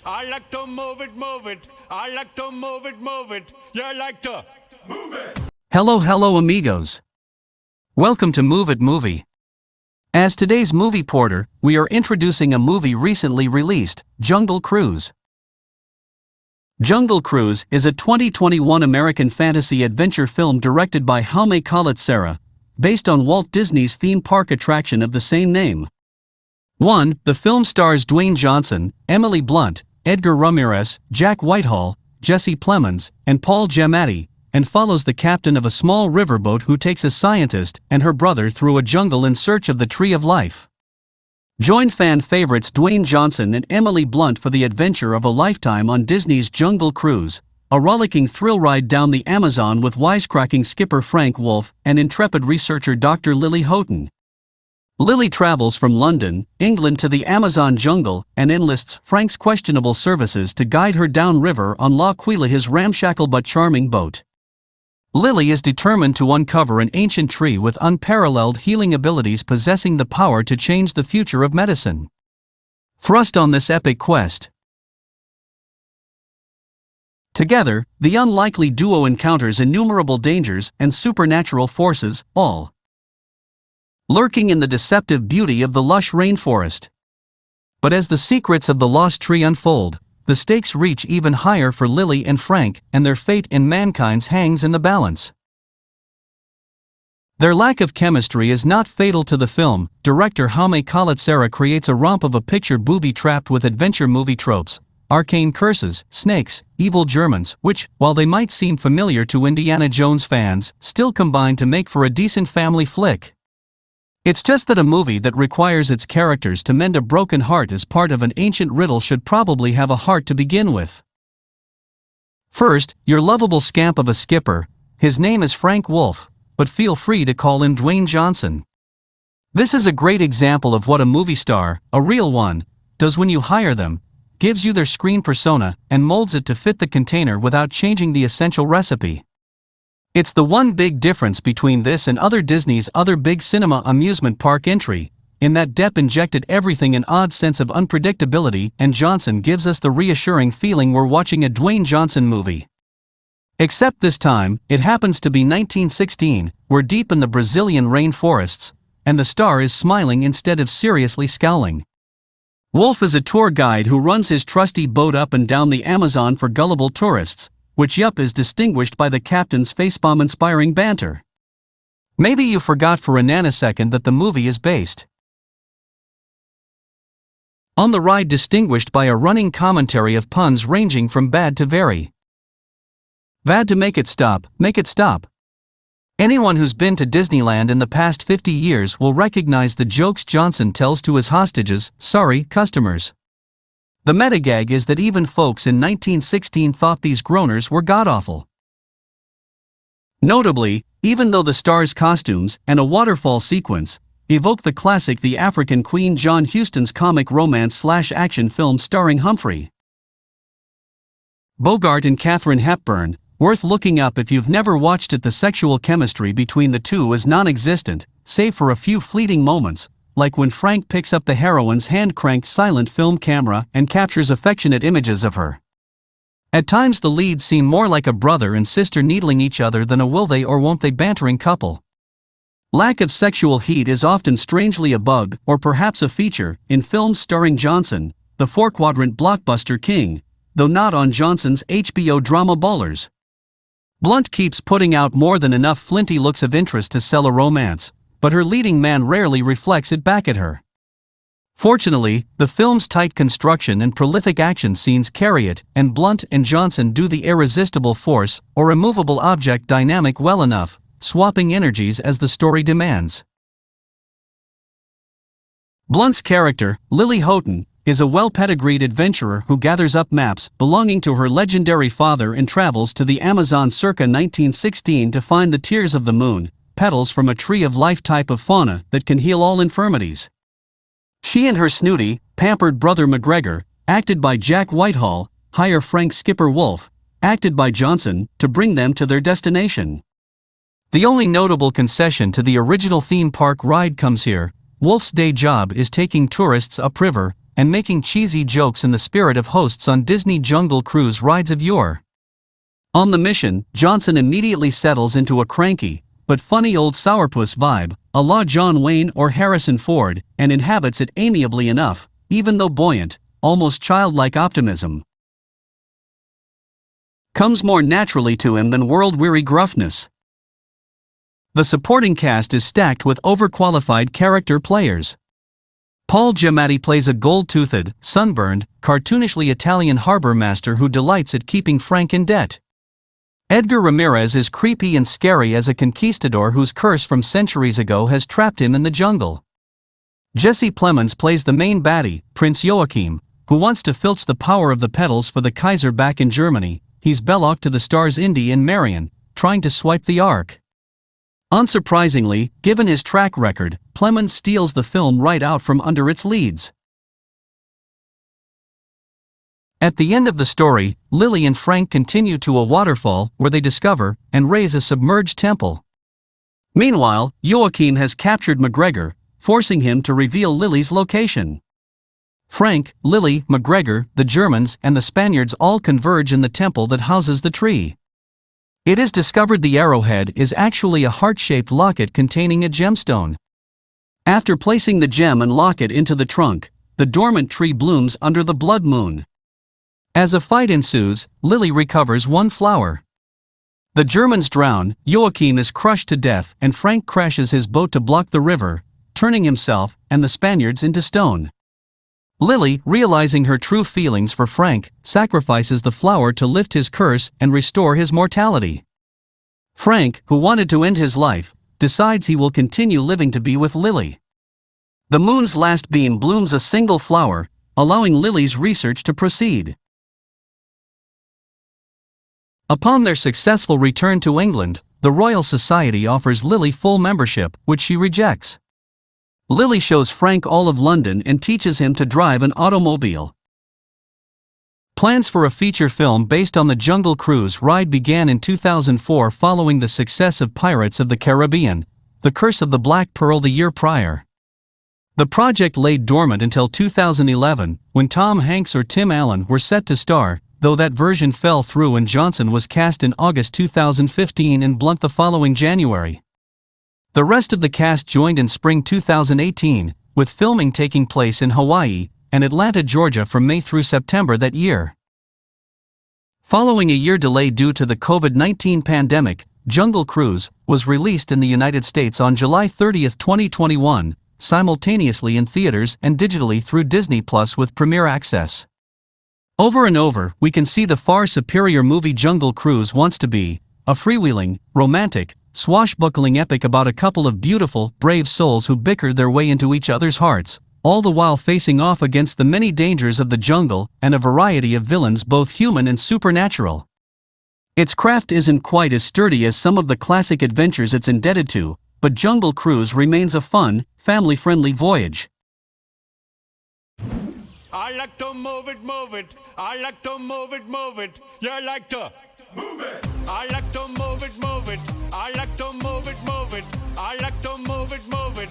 I like to move it, move it. I like to move it, move it. You like to move it. Hello amigos. Welcome to Move It Movie. As today's movie porter, we are introducing a movie recently released, Jungle Cruise. Jungle Cruise is a 2021 American fantasy adventure film directed by Jaume Collet-Serra, based on Walt Disney's theme park attraction of the same name. The film stars Dwayne Johnson, Emily Blunt, Edgar Ramirez, Jack Whitehall, Jesse Plemons, and Paul Giamatti, and follows the captain of a small riverboat who takes a scientist and her brother through a jungle in search of the Tree of Life. Join fan favorites Dwayne Johnson and Emily Blunt for the adventure of a lifetime on Disney's Jungle Cruise, a rollicking thrill ride down the Amazon with wisecracking skipper Frank Wolff and intrepid researcher Dr. Lily Houghton. Lily travels from London, England to the Amazon jungle and enlists Frank's questionable services to guide her downriver on L'Aquila, his ramshackle but charming boat. Lily is determined to uncover an ancient tree with unparalleled healing abilities possessing the power to change the future of medicine. Thrust on this epic quest. Together, the unlikely duo encounters innumerable dangers and supernatural forces, all lurking in the deceptive beauty of the lush rainforest. But as the secrets of the lost tree unfold, the stakes reach even higher for Lily and Frank, and their fate in mankind's hangs in the balance. Their lack of chemistry is not fatal to the film. Director Jaume Collet-Serra creates a romp of a picture booby-trapped with adventure movie tropes, arcane curses, snakes, evil Germans, which, while they might seem familiar to Indiana Jones fans, still combine to make for a decent family flick. It's just that a movie that requires its characters to mend a broken heart as part of an ancient riddle should probably have a heart to begin with. First, your lovable scamp of a skipper. His name is Frank Wolff, but feel free to call him Dwayne Johnson. This is a great example of what a movie star, a real one, does when you hire them, gives you their screen persona, and molds it to fit the container without changing the essential recipe. It's the one big difference between this and Disney's other big cinema amusement park entry, in that Depp injected everything an odd sense of unpredictability and Johnson gives us the reassuring feeling we're watching a Dwayne Johnson movie. Except this time, it happens to be 1916, we're deep in the Brazilian rainforests, and the star is smiling instead of seriously scowling. Wolff is a tour guide who runs his trusty boat up and down the Amazon for gullible tourists, which is distinguished by the captain's facepalm-inspiring banter. Maybe you forgot for a nanosecond that the movie is based on the ride, distinguished by a running commentary of puns ranging from bad to very bad to make it stop, make it stop. Anyone who's been to Disneyland in the past 50 years will recognize the jokes Johnson tells to his hostages, sorry, customers. The metagag is that even folks in 1916 thought these groaners were god-awful. Notably, even though the star's costumes and a waterfall sequence evoke the classic The African Queen, John Huston's comic romance/action film starring Humphrey Bogart and Katharine Hepburn, worth looking up if you've never watched it. The sexual chemistry between the two is non-existent, save for a few fleeting moments, like when Frank picks up the heroine's hand-cranked silent film camera and captures affectionate images of her. At times the leads seem more like a brother and sister needling each other than a will they or won't they bantering couple. Lack of sexual heat is often strangely a bug, or perhaps a feature, in films starring Johnson, the four-quadrant blockbuster king, though not on Johnson's HBO drama Ballers. Blunt keeps putting out more than enough flinty looks of interest to sell a romance, but her leading man rarely reflects it back at her. Fortunately, the film's tight construction and prolific action scenes carry it, and Blunt and Johnson do the irresistible force or immovable object dynamic well enough, swapping energies as the story demands. Blunt's character, Lily Houghton, is a well-pedigreed adventurer who gathers up maps belonging to her legendary father and travels to the Amazon circa 1916 to find the tears of the moon, petals from a tree of life type of fauna that can heal all infirmities. She and her snooty, pampered brother McGregor, acted by Jack Whitehall, hire Frank skipper Wolff, acted by Johnson, to bring them to their destination. The only notable concession to the original theme park ride comes here. Wolff's day job is taking tourists upriver, and making cheesy jokes in the spirit of hosts on Disney Jungle Cruise rides of yore. On the mission, Johnson immediately settles into a cranky, but funny old sourpuss vibe, a la John Wayne or Harrison Ford, and inhabits it amiably enough, even though buoyant, almost childlike optimism comes more naturally to him than world-weary gruffness. The supporting cast is stacked with overqualified character players. Paul Giamatti plays a gold-toothed, sunburned, cartoonishly Italian harbor master who delights at keeping Frank in debt. Edgar Ramirez is creepy and scary as a conquistador whose curse from centuries ago has trapped him in the jungle. Jesse Plemons plays the main baddie, Prince Joachim, who wants to filch the power of the petals for the Kaiser back in Germany. He's Belloc to the stars Indy and Marion, trying to swipe the arc. Unsurprisingly, given his track record, Plemons steals the film right out from under its leads. At the end of the story, Lily and Frank continue to a waterfall where they discover and raise a submerged temple. Meanwhile, Joachim has captured McGregor, forcing him to reveal Lily's location. Frank, Lily, McGregor, the Germans, and the Spaniards all converge in the temple that houses the tree. It is discovered the arrowhead is actually a heart-shaped locket containing a gemstone. After placing the gem and locket into the trunk, the dormant tree blooms under the blood moon. As a fight ensues, Lily recovers one flower. The Germans drown, Joachim is crushed to death, and Frank crashes his boat to block the river, turning himself and the Spaniards into stone. Lily, realizing her true feelings for Frank, sacrifices the flower to lift his curse and restore his mortality. Frank, who wanted to end his life, decides he will continue living to be with Lily. The moon's last beam blooms a single flower, allowing Lily's research to proceed. Upon their successful return to England, the Royal Society offers Lily full membership, which she rejects. Lily shows Frank all of London and teaches him to drive an automobile. Plans for a feature film based on the Jungle Cruise ride began in 2004 following the success of Pirates of the Caribbean, The Curse of the Black Pearl the year prior. The project lay dormant until 2011, when Tom Hanks or Tim Allen were set to star, though that version fell through and Johnson was cast in August 2015 and Blunt the following January. The rest of the cast joined in spring 2018, with filming taking place in Hawaii and Atlanta, Georgia from May through September that year. Following a year delay due to the COVID-19 pandemic, Jungle Cruise was released in the United States on July 30, 2021, simultaneously in theaters and digitally through Disney Plus with Premier Access. Over and over, we can see the far superior movie Jungle Cruise wants to be, a freewheeling, romantic, swashbuckling epic about a couple of beautiful, brave souls who bicker their way into each other's hearts, all the while facing off against the many dangers of the jungle and a variety of villains both human and supernatural. Its craft isn't quite as sturdy as some of the classic adventures it's indebted to, but Jungle Cruise remains a fun, family-friendly voyage. I like to move it, move it. I like to move it, move it. You like to move it. I like to move it, move it. I like to move it, move it. I like to move it, move it.